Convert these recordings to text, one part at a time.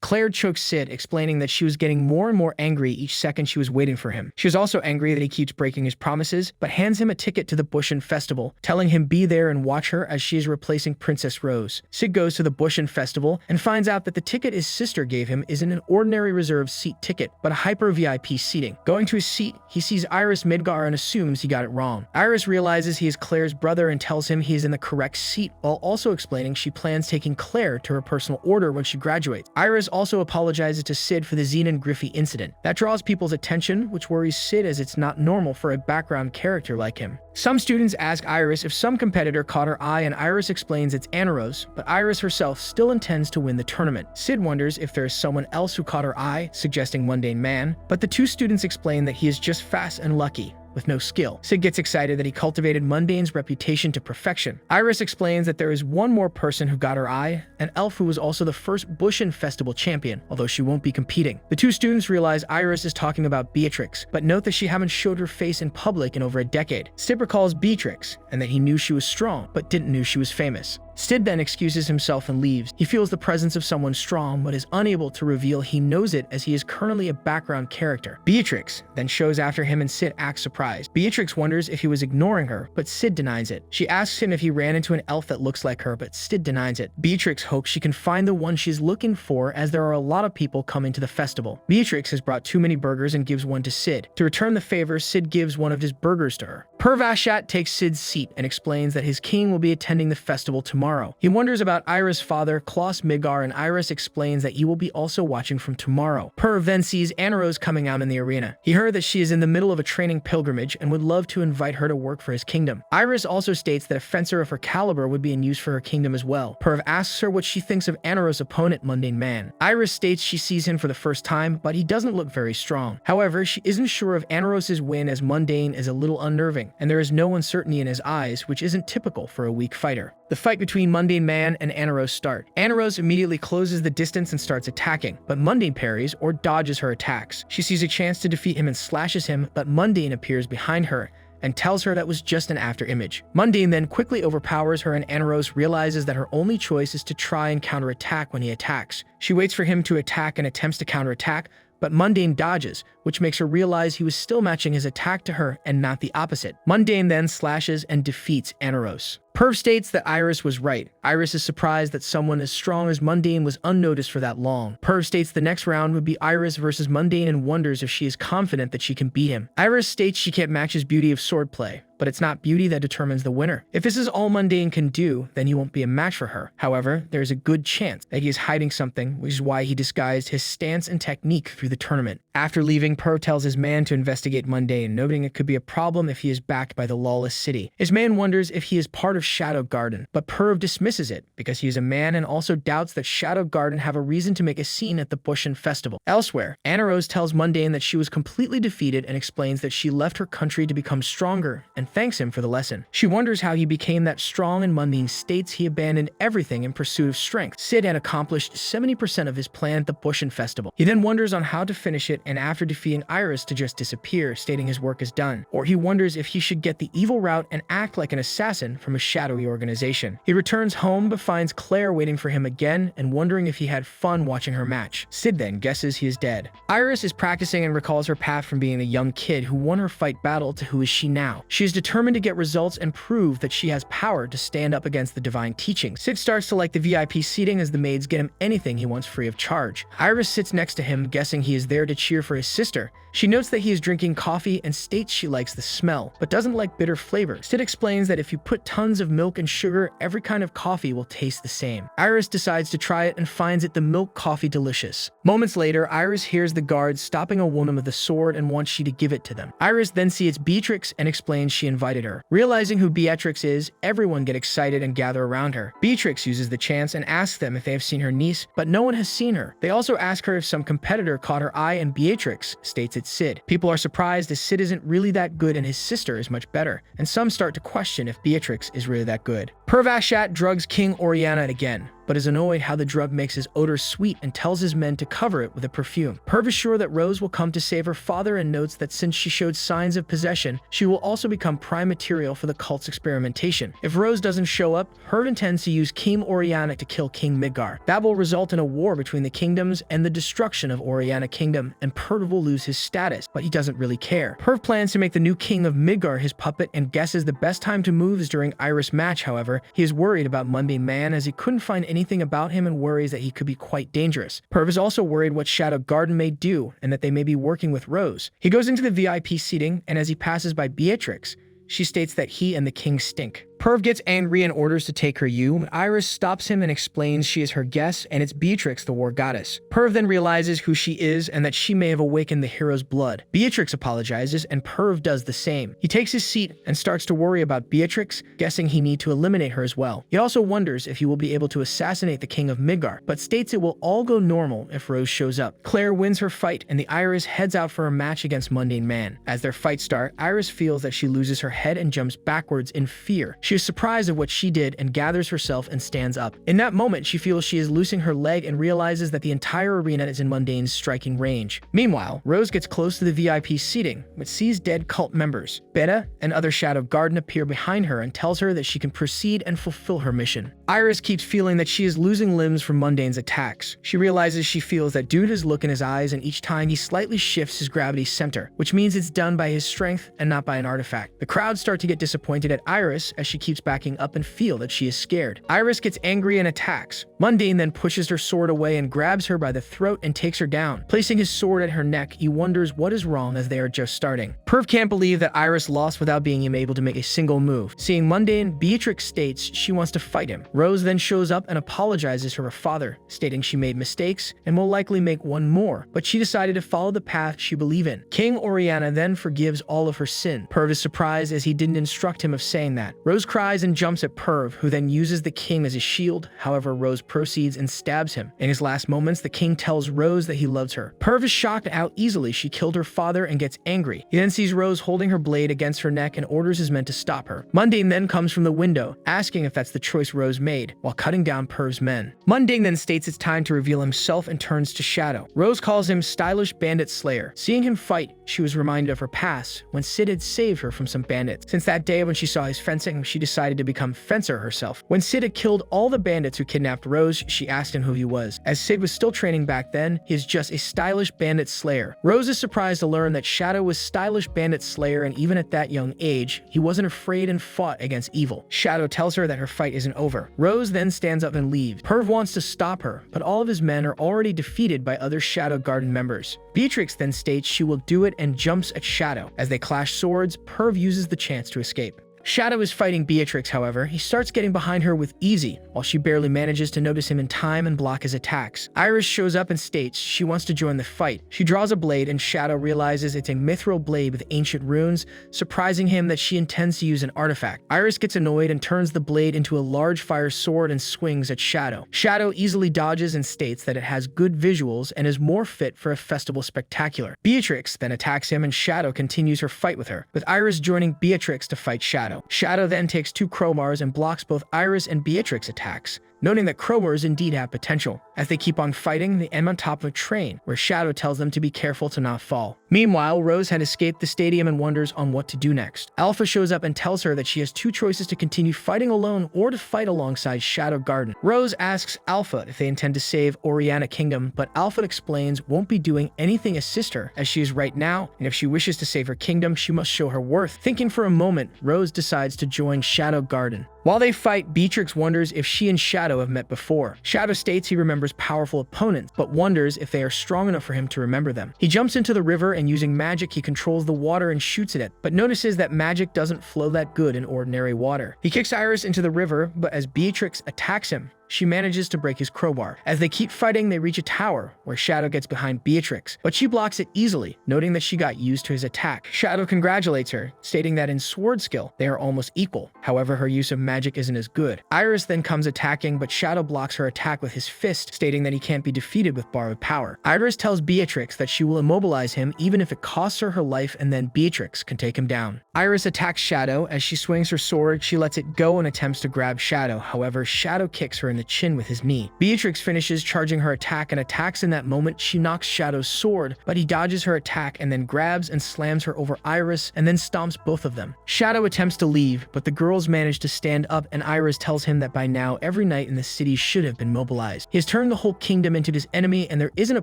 Claire chokes Sid, explaining that she was getting more and more angry each second she was waiting for him. She was also angry that he keeps breaking his promises, but hands him a ticket to the Bushin Festival, telling him be there and watch her as she is replacing Princess Rose. Sid goes to the Bushin Festival and finds out that the ticket his sister gave him isn't an ordinary reserved seat ticket, but a hyper VIP seating. Going to his seat, he sees Iris Midgar and assumes he got it wrong. Iris realizes he is Claire's brother and tells him he is in the correct seat, while also explaining she plans taking Claire to her personal order when she graduates. Iris also apologizes to Sid for the Xenon Griffey incident. That draws people's attention, which worries Sid as it's not normal for a background character like him. Some students ask Iris if some competitor caught her eye, and Iris explains it's Anaros, but Iris herself still intends to win the tournament. Sid wonders if there is someone else who caught her eye, suggesting Mundane Man, but the two students explain that he is just fast and lucky, with no skill. Sid gets excited that he cultivated Mundane's reputation to perfection. Iris explains that there is one more person who got her eye, an elf who was also the first Bushin Festival champion, although she won't be competing. The two students realize Iris is talking about Beatrix, but note that she haven't showed her face in public in over a decade. Sid recalls Beatrix, and that he knew she was strong, but didn't know she was famous. Sid then excuses himself and leaves. He feels the presence of someone strong, but is unable to reveal he knows it as he is currently a background character. Beatrix then shows after him and Sid acts surprised. Beatrix wonders if he was ignoring her, but Sid denies it. She asks him if he ran into an elf that looks like her, but Sid denies it. Beatrix hopes she can find the one she's looking for, as there are a lot of people coming to the festival. Beatrix has brought too many burgers and gives one to Sid. To return the favor, Sid gives one of his burgers to her. Pervashat takes Sid's seat and explains that his king will be attending the festival tomorrow. He wonders about Iris' father, Klaus Midgar, and Iris explains that he will be also watching from tomorrow. Perv then sees Anaros coming out in the arena. He heard that she is in the middle of a training pilgrimage and would love to invite her to work for his kingdom. Iris also states that a fencer of her caliber would be in use for her kingdom as well. Perv asks her what she thinks of Anaros' opponent, Mundane Man. Iris states she sees him for the first time, but he doesn't look very strong. However, she isn't sure if Anaros' win as Mundane is a little unnerving, and there is no uncertainty in his eyes, which isn't typical for a weak fighter. The fight between Mundane Man and Anaros start. Anaros immediately closes the distance and starts attacking, but Mundane parries or dodges her attacks. She sees a chance to defeat him and slashes him, but Mundane appears behind her and tells her that was just an after image. Mundane then quickly overpowers her, and Anaros realizes that her only choice is to try and counterattack when he attacks. She waits for him to attack and attempts to counterattack, but Mundane dodges, which makes her realize he was still matching his attack to her and not the opposite. Mundane then slashes and defeats Anaros. Perv states that Iris was right. Iris is surprised that someone as strong as Mundane was unnoticed for that long. Perv states the next round would be Iris versus Mundane and wonders if she is confident that she can beat him. Iris states she can't match his beauty of swordplay, but it's not beauty that determines the winner. If this is all Mundane can do, then he won't be a match for her. However, there is a good chance that he is hiding something, which is why he disguised his stance and technique through the tournament. After leaving, Perv tells his man to investigate Mundane, noting it could be a problem if he is backed by the lawless city. His man wonders if he is part of Shadow Garden, but Perv dismisses it because he is a man and also doubts that Shadow Garden have a reason to make a scene at the Bushin Festival. Elsewhere, Anaros tells Mundane that she was completely defeated and explains that she left her country to become stronger and thanks him for the lesson. She wonders how he became that strong, and Mundane states he abandoned everything in pursuit of strength. Sid had accomplished 70% of his plan at the Bushin Festival. He then wonders on how to finish it, and after defeating Iris to just disappear, stating his work is done. Or he wonders if he should get the evil route and act like an assassin from a shadowy organization. He returns home but finds Claire waiting for him again and wondering if he had fun watching her match. Sid then guesses he is dead. Iris is practicing and recalls her path from being a young kid who won her fight battle to who is she now. She is determined to get results and prove that she has power to stand up against the divine teachings. Sid starts to like the VIP seating as the maids get him anything he wants free of charge. Iris sits next to him, guessing he is there to cheer for his sister. She notes that he is drinking coffee and states she likes the smell, but doesn't like bitter flavor. Sid explains that if you put tons of milk and sugar, every kind of coffee will taste the same. Iris decides to try it and finds it the milk coffee delicious. Moments later, Iris hears the guards stopping a woman with a sword and wants she to give it to them. Iris then sees Beatrix and explains she invited her. Realizing who Beatrix is, everyone get excited and gather around her. Beatrix uses the chance and asks them if they have seen her niece, but no one has seen her. They also ask her if some competitor caught her eye, and Beatrix states it's Sid. People are surprised as Sid isn't really that good and his sister is much better, and some start to question if Beatrix is really that good. Pervashat drugs King Oriana again, but is annoyed how the drug makes his odor sweet and tells his men to cover it with a perfume. Perv is sure that Rose will come to save her father and notes that since she showed signs of possession, she will also become prime material for the cult's experimentation. If Rose doesn't show up, Perv intends to use King Oriana to kill King Midgar. That will result in a war between the kingdoms and the destruction of Oriana Kingdom, and Perv will lose his status, but he doesn't really care. Perv plans to make the new king of Midgar his puppet and guesses the best time to move is during Iris' match. However, he is worried about Mundane Man as he couldn't find anything about him and worries that he could be quite dangerous. Perv is also worried what Shadow Garden may do and that they may be working with Rose. He goes into the VIP seating, and as he passes by Beatrix, she states that he and the king stink. Perv gets angry and orders to take her but Iris stops him and explains she is her guest and it's Beatrix, the war goddess. Perv then realizes who she is and that she may have awakened the hero's blood. Beatrix apologizes and Perv does the same. He takes his seat and starts to worry about Beatrix, guessing he need to eliminate her as well. He also wonders if he will be able to assassinate the king of Midgar, but states it will all go normal if Rose shows up. Claire wins her fight and the Iris heads out for a match against Mundane Man. As their fight starts, Iris feels that she loses her head and jumps backwards in fear. She is surprised at what she did and gathers herself and stands up. In that moment, she feels she is losing her leg and realizes that the entire arena is in Mundane's striking range. Meanwhile, Rose gets close to the VIP seating, but sees dead cult members. Beta and other Shadow Garden appear behind her and tells her that she can proceed and fulfill her mission. Iris keeps feeling that she is losing limbs from Mundane's attacks. She realizes she feels that due to his look in his eyes and each time he slightly shifts his gravity center, which means it's done by his strength and not by an artifact. The crowd start to get disappointed at Iris as she keeps backing up and feel that she is scared. Iris gets angry and attacks. Mundane then pushes her sword away and grabs her by the throat and takes her down. Placing his sword at her neck, he wonders what is wrong as they are just starting. Perv can't believe that Iris lost without being able to make a single move. Seeing Mundane, Beatrix states she wants to fight him. Rose then shows up and apologizes to her father, stating she made mistakes and will likely make one more, but she decided to follow the path she believes in. King Oriana then forgives all of her sin. Perv is surprised as he didn't instruct him of saying that. Rose cries and jumps at Perv, who then uses the king as a shield. However, Rose proceeds and stabs him. In his last moments, the king tells Rose that he loves her. Perv is shocked at how easily she killed her father and gets angry. He then sees Rose holding her blade against her neck and orders his men to stop her. Mundane then comes from the window, asking if that's the choice Rose made, while cutting down Perv's men. Mundane then states it's time to reveal himself and turns to Shadow. Rose calls him Stylish Bandit Slayer. Seeing him fight, she was reminded of her past, when Sid had saved her from some bandits. Since that day when she saw his fencing, she decided to become Fencer herself. When Sid had killed all the bandits who kidnapped Rose, she asked him who he was. As Sid was still training back then, he is just a Stylish Bandit Slayer. Rose is surprised to learn that Shadow was Stylish Bandit Slayer, and even at that young age, he wasn't afraid and fought against evil. Shadow tells her that her fight isn't over. Rose then stands up and leaves. Perv wants to stop her, but all of his men are already defeated by other Shadow Garden members. Beatrix then states she will do it and jumps at Shadow. As they clash swords, Perv uses the chance to escape. Shadow is fighting Beatrix, however. He starts getting behind her with easy, while she barely manages to notice him in time and block his attacks. Iris shows up and states she wants to join the fight. She draws a blade and Shadow realizes it's a mithril blade with ancient runes, surprising him that she intends to use an artifact. Iris gets annoyed and turns the blade into a large fire sword and swings at Shadow. Shadow easily dodges and states that it has good visuals and is more fit for a festival spectacular. Beatrix then attacks him and Shadow continues her fight with her, with Iris joining Beatrix to fight Shadow. Shadow then takes 2 crowbars and blocks both Iris and Beatrix attacks, noting that crowbars indeed have potential. As they keep on fighting, they end on top of a train, where Shadow tells them to be careful to not fall. Meanwhile, Rose had escaped the stadium and wonders on what to do next. Alpha shows up and tells her that she has 2 choices to continue fighting alone or to fight alongside Shadow Garden. Rose asks Alpha if they intend to save Oriana Kingdom, but Alpha explains won't be doing anything assist her, as she is right now, and if she wishes to save her kingdom, she must show her worth. Thinking for a moment, Rose decides to join Shadow Garden. While they fight, Beatrix wonders if she and Shadow have met before. Shadow states he remembers powerful opponents, but wonders if they are strong enough for him to remember them. He jumps into the river and using magic he controls the water and shoots at it, but notices that magic doesn't flow that good in ordinary water. He kicks Iris into the river, but as Beatrix attacks him, she manages to break his crowbar. As they keep fighting, they reach a tower, where Shadow gets behind Beatrix, but she blocks it easily, noting that she got used to his attack. Shadow congratulates her, stating that in sword skill, they are almost equal. However, her use of magic isn't as good. Iris then comes attacking, but Shadow blocks her attack with his fist, stating that he can't be defeated with borrowed power. Iris tells Beatrix that she will immobilize him even if it costs her life, and then Beatrix can take him down. Iris attacks Shadow. As she swings her sword, she lets it go and attempts to grab Shadow. However, Shadow kicks her in the chin with his knee. Beatrix finishes charging her attack and attacks. In that moment, she knocks Shadow's sword, but he dodges her attack and then grabs and slams her over Iris and then stomps both of them. Shadow attempts to leave, but the girls manage to stand up, and Iris tells him that by now every knight in the city should have been mobilized. He has turned the whole kingdom into his enemy, and there isn't a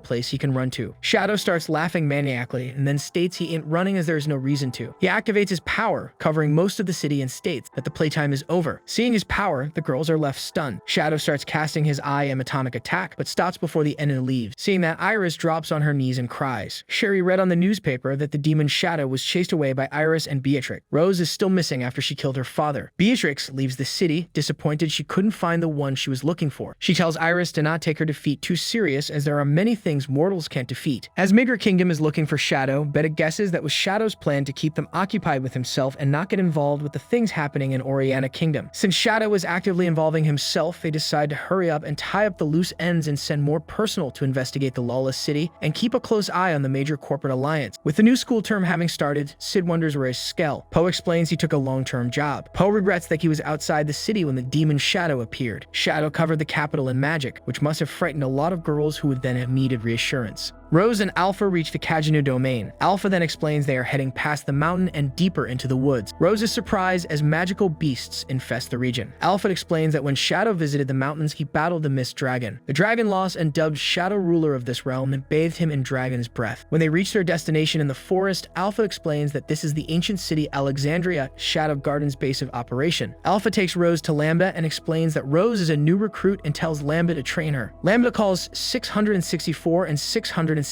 place he can run to. Shadow starts laughing maniacally and then states he ain't running as there is no reason to. He activates his power, covering most of the city, and states that the playtime is over. Seeing his power, the girls are left stunned. Shadow starts casting his I Am Atomic attack, but stops before the enemy leaves. Seeing that, Iris drops on her knees and cries. Sherry read on the newspaper that the demon Shadow was chased away by Iris and Beatrix. Rose is still missing after she killed her father. Beatrix leaves the city, disappointed she couldn't find the one she was looking for. She tells Iris to not take her defeat too serious, as there are many things mortals can't defeat. As Midgar Kingdom is looking for Shadow, Beta guesses that was Shadow's plan to keep them occupied with himself and not get involved with the things happening in Oriana Kingdom. Since Shadow is actively involving himself, they decide to hurry up and tie up the loose ends and send more personnel to investigate the lawless city and keep a close eye on the major corporate alliance. With the new school term having started, Sid wonders where his Skell. Poe explains he took a long-term job. Poe regrets that he was outside the city when the demon Shadow appeared. Shadow covered the capital in magic, which must have frightened a lot of girls who would then have needed reassurance. Rose and Alpha reach the Kajanu domain. Alpha then explains they are heading past the mountain and deeper into the woods. Rose is surprised as magical beasts infest the region. Alpha explains that when Shadow visited the mountains, he battled the Mist Dragon. The dragon lost and dubbed Shadow ruler of this realm and bathed him in dragon's breath. When they reach their destination in the forest, Alpha explains that this is the ancient city Alexandria, Shadow Garden's base of operation. Alpha takes Rose to Lambda and explains that Rose is a new recruit and tells Lambda to train her. Lambda calls 664 and 665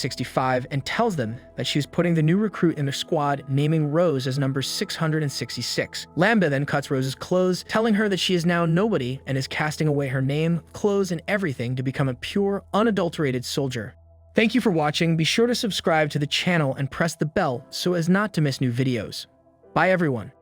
and tells them that she is putting the new recruit in their squad, naming Rose as number 666. Lambda then cuts Rose's clothes, telling her that she is now nobody and is casting away her name, clothes, and everything to become a pure, unadulterated soldier. Thank you for watching. Be sure to subscribe to the channel and press the bell so as not to miss new videos. Bye everyone.